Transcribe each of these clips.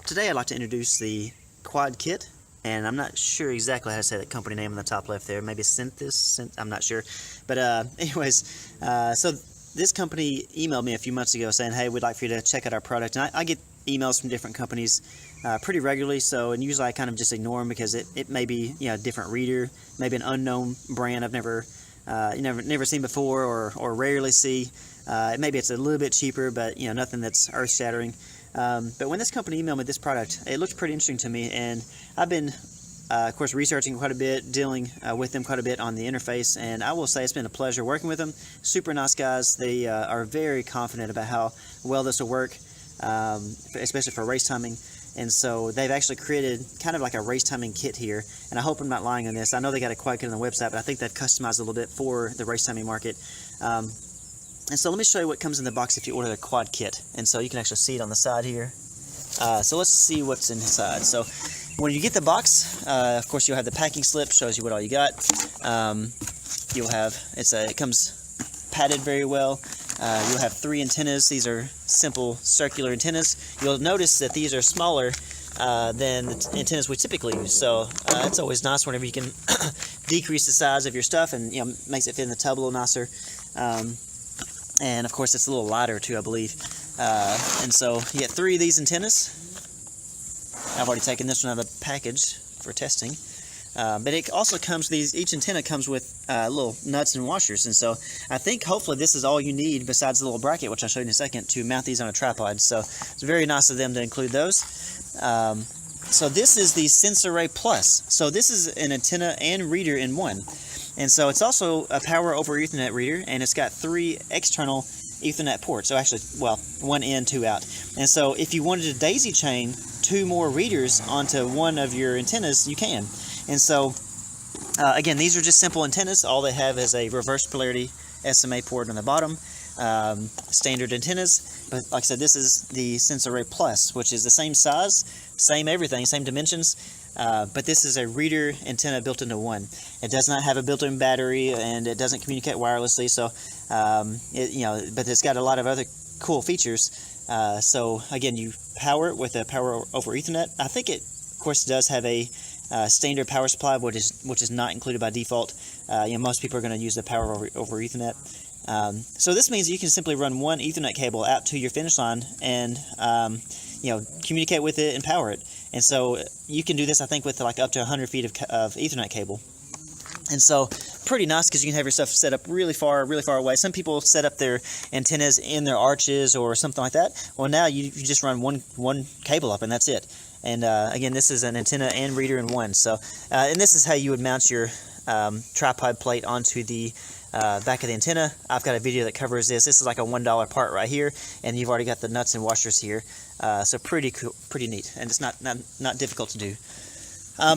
Today I'd like to introduce the Quad Kit, and I'm not sure exactly how to say that company name on the top left there. Maybe I'm not sure. But so this company emailed me a few months ago saying, hey, we'd like for you to check out our product. And I get emails from different companies pretty regularly, and usually I kind of just ignore them because it may be a different reader, maybe an unknown brand I've never seen before or rarely see. Maybe it's a little bit cheaper, but nothing that's earth-shattering. But when this company emailed me this product, it looked pretty interesting to me, and I've been, of course, researching quite a bit, dealing with them quite a bit on the interface, and I will say it's been a pleasure working with them. Super nice guys. They are very confident about how well this will work, especially for race timing. And so they've actually created kind of like a race timing kit here, and I hope I'm not lying on this. I know they got a Quad Kit on the website, but I think they've customized a little bit for the race timing market. And so let me show you what comes in the box if you order the Quad Kit. And so you can actually see it on the side here. So let's see what's inside. So when you get the box, of course you'll have the packing slip, shows you what all you got. You'll have, it comes padded very well. You'll have 3 antennas. These are simple circular antennas. You'll notice that these are smaller than the antennas we typically use. So it's always nice whenever you can decrease the size of your stuff, and makes it fit in the tub a little nicer. And of course it's a little lighter too, I believe. And so you get 3 of these antennas. I've already taken this one out of the package for testing. But it also comes, each antenna comes with little nuts and washers. And so I think hopefully this is all you need besides the little bracket, which I'll show you in a second, to mount these on a tripod. So it's very nice of them to include those. So this is the SensArray Plus. So this is an antenna and reader in one. And so it's also a power over Ethernet reader, and it's got 3 external Ethernet ports. So actually, well, 1 in, 2 out. And so if you wanted to daisy chain 2 more readers onto one of your antennas, you can. And so, again, these are just simple antennas. All they have is a reverse polarity SMA port on the bottom. Standard antennas. But like I said, this is the SensArray Plus, which is the same size, same everything, same dimensions. But this is a reader antenna built into one. It does not have a built-in battery, and it doesn't communicate wirelessly. So, but it's got a lot of other cool features. So again, you power it with a power over Ethernet. I think it, of course, does have a standard power supply, which is not included by default. Most people are going to use the power over Ethernet. So this means you can simply run one Ethernet cable out to your finish line and communicate with it and power it. And so you can do this, I think, with like up to 100 feet of Ethernet cable. And so pretty nice because you can have your stuff set up really far away. Some people set up their antennas in their arches or something like that. Well, now you just run one cable up and that's it. And again, this is an antenna and reader in one. So and this is how you would mount your tripod plate onto the back of the antenna. I've got a video that covers this. This is like a $1 part right here, and you've already got the nuts and washers here. So pretty cool, pretty neat, and it's not difficult to do.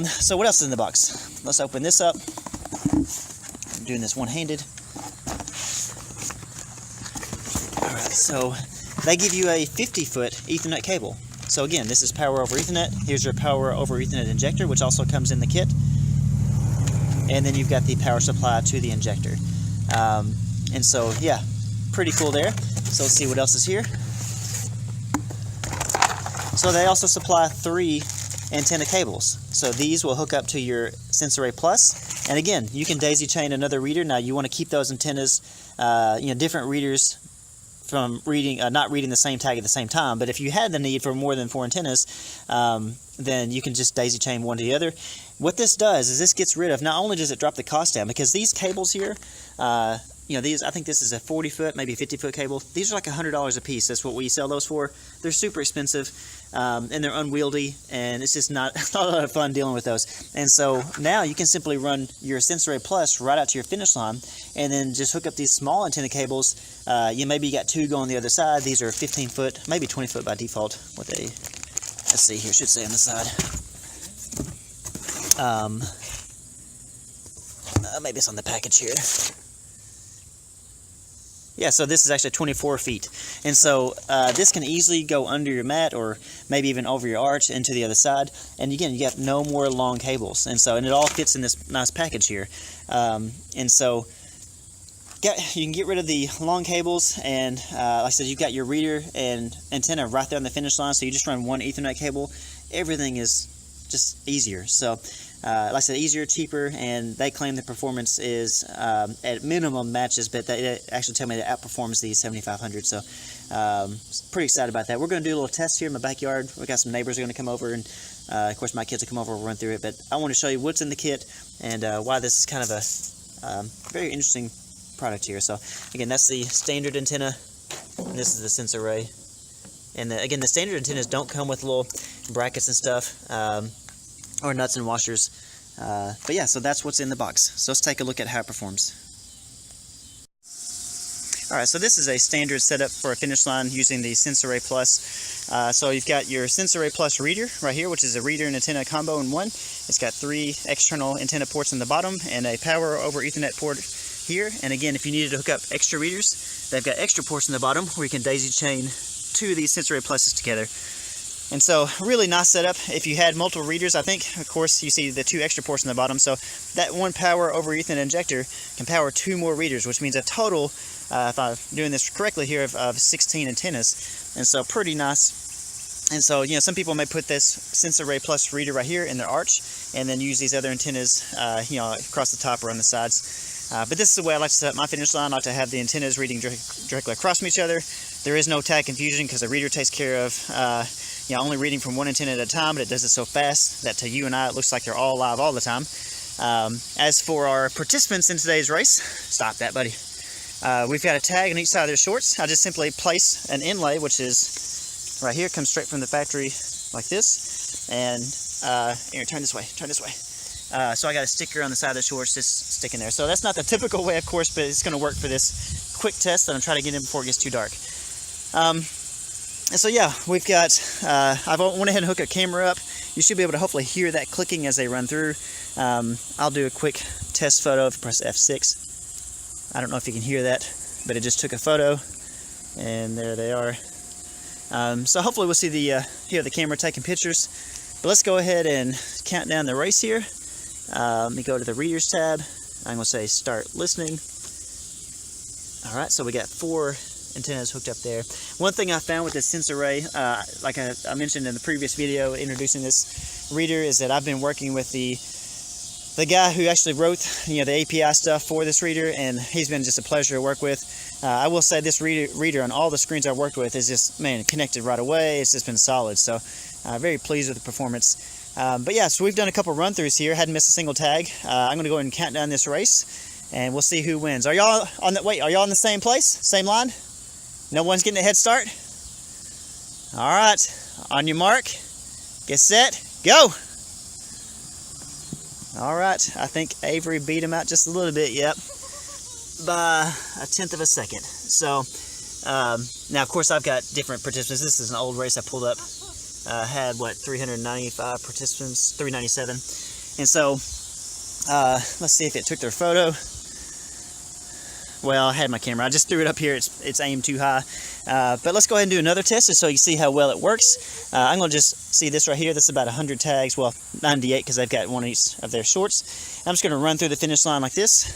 So what else is in the box? Let's open this up. I'm doing this one-handed. All right, so they give you a 50-foot Ethernet cable. So again, this is power over Ethernet. Here's your power over Ethernet injector, which also comes in the kit. And then you've got the power supply to the injector. And so, yeah, pretty cool there. So let's see what else is here. So they also supply 3 antenna cables. So these will hook up to your SensArray Plus. And again, you can daisy chain another reader. Now you want to keep those antennas, different readers from not reading the same tag at the same time. But if you had the need for more than 4 antennas, then you can just daisy chain one to the other. What this does is this gets rid of, not only does it drop the cost down, because these cables here, these, I think this is a 40-foot, maybe 50-foot cable. These are like $100 a piece. That's what we sell those for. They're super expensive, and they're unwieldy, and it's just not a lot of fun dealing with those. And so now you can simply run your SensArray Plus right out to your finish line, and then just hook up these small antenna cables. Maybe you got 2 going the other side. These are 15-foot, maybe 20-foot by default. Let's see here, should say on the side. Maybe it's on the package here. Yeah, so this is actually 24 feet. And so this can easily go under your mat or maybe even over your arch into the other side. And again, you got no more long cables. And it all fits in this nice package here. And so you can get rid of the long cables, and like I said, you've got your reader and antenna right there on the finish line, so you just run one Ethernet cable. Everything is just easier. So like I said, easier, cheaper, and they claim the performance is at minimum matches, but they actually tell me that it outperforms the 7500. So pretty excited about that. We're going to do a little test here in my backyard. We got some neighbors who are going to come over, and of course my kids will come over and run through it. But I want to show you what's in the kit and why this is kind of a very interesting product here. So again, that's the standard antenna, and this is the SensArray. And again, the standard antennas don't come with little brackets and stuff, or nuts and washers. But yeah, so that's what's in the box. So let's take a look at how it performs. Alright, so this is a standard setup for a finish line using the SensArray Plus. So you've got your SensArray Plus reader right here, which is a reader and antenna combo in one. It's got 3 external antenna ports on the bottom and a power over Ethernet port here. And again, if you needed to hook up extra readers, they've got extra ports in the bottom where you can daisy chain 2 of these SensArray Pluses together. And so, really nice setup. If you had multiple readers, I think, of course, you see the 2 extra ports in the bottom. So that one power over Ethernet injector can power 2 more readers, which means a total, if I'm doing this correctly here, of 16 antennas. And so, pretty nice. And so, you know, some people may put this SensArray Plus reader right here in their arch, and then use these other antennas, you know, across the top or on the sides. But this is the way I like to set up my finish line. I like to have the antennas reading directly across from each other. There is no tag confusion because the reader takes care of you know, only reading from one antenna at a time, but it does it so fast that to you and I it looks like they're all live all the time. As for our participants in today's race, stop that, buddy. We've got a tag on each side of their shorts. I just simply place an inlay, which is right here, comes straight from the factory like this, and here, turn this way. So I got a sticker on the side of the shorts just sticking there. So that's not the typical way, of course, but it's going to work for this quick test that I'm trying to get in before it gets too dark. And so yeah, we've got, I've went ahead and hooked a camera up. You should be able to hopefully hear that clicking as they run through. I'll do a quick test photo if I press F6. I don't know if you can hear that, but it just took a photo, and there they are. So hopefully we'll see the camera taking pictures. But let's go ahead and count down the race here. Let me go to the readers tab. I'm going to say start listening. Alright, so we got 4 antennas hooked up there. One thing I found with this SensArray, like I mentioned in the previous video introducing this reader, is that I've been working with the guy who actually wrote, you know, the API stuff for this reader, and he's been just a pleasure to work with. I will say this reader on all the screens I've worked with is just, man, connected right away. It's just been solid. So very pleased with the performance. But yeah, so we've done a couple run-throughs here. Hadn't missed a single tag. I'm going to go ahead and count down this race, and we'll see who wins. Are y'all on the wait? Are y'all in the same place, same line? No one's getting a head start. All right, on your mark, get set, go. All right, I think Avery beat him out just a little bit. Yep, by 1/10 of a second. So now, of course, I've got different participants. This is an old race I pulled up. Had what, 395 participants, 397, and so let's see if it took their photo. Well, I had my camera. I just threw it up here. It's aimed too high. But let's go ahead and do another test just so you see how well it works. I'm going to just see this right here. This is about 100 tags. Well, 98 because they've got one of each of their shorts. I'm just going to run through the finish line like this.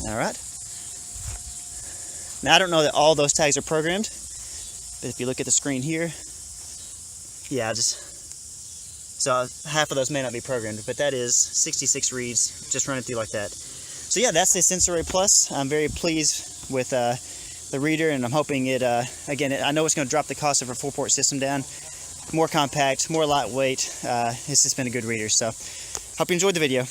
All right. Now, I don't know that all those tags are programmed, but if you look at the screen here, yeah, so half of those may not be programmed, but that is 66 reads, just running through like that. So yeah, that's the SensArray Plus. I'm very pleased with the reader, and I'm hoping it, again, I know it's going to drop the cost of a 4-port system down. More compact, more lightweight. It's just been a good reader. So hope you enjoyed the video.